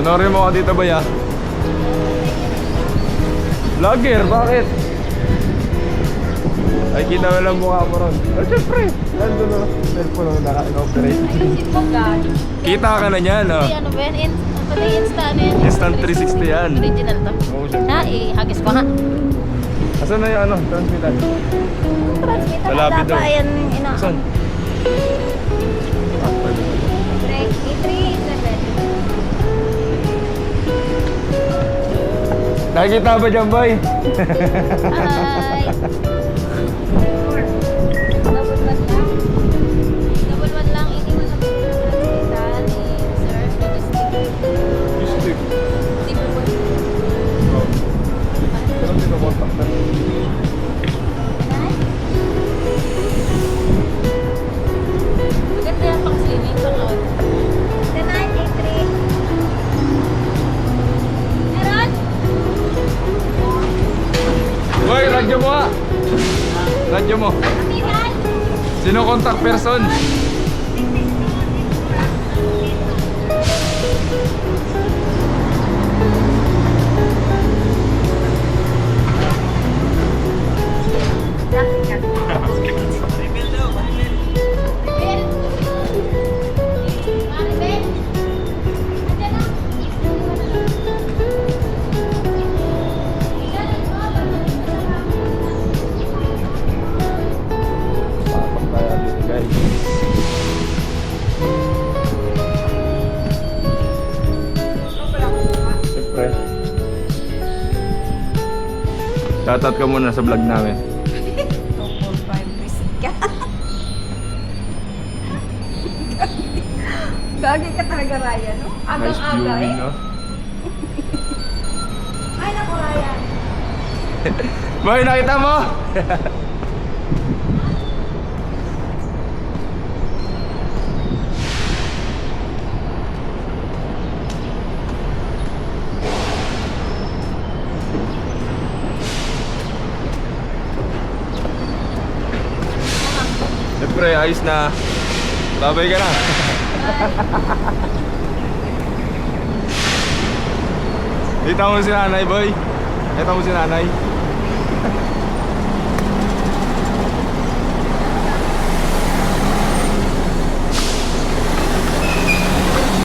Panorin mo ako dito ba ya? Vlogger, bakit? Ay, kita mo lang mukha mo ron. Oh, syempre, nandun na. Cellphone mo na-operate. Ayusin mo, God. Kita ka na niyan, oh. Ano ba yan? Pati Insta, ano yan? Instant 360 yan. Original to. Oo, syempre. Na, ihagis ko ha. Asan na yung ano, transmitter? Transmitter Sa na labi daw. dapat. Ayan, ina. Asan? Nakikita ba dyan, boy? Hi. Double one lang. Double one lang. Iniwan na po kita ni Sir. Mystic. Double one. Oh. Pero hindi ko contact na. Maganda yan pang swimming pang out. 983. Meron? Boy, radyo mo ha! Radyo mo. Amihan? Sino contact person? Papak tayo dito, guys. Siyempre. Shoutout ka muna sa vlog namin. 245 receipt ka. Gagi ka talaga, Ryan, no? Nice Agang-aga viewing, eh. no? Ay, naku, Ryan. Boy, nakita mo? Siyempre, ayos na. Babay ka na. Dito mo si nanay, boy. Dito mo si nanay.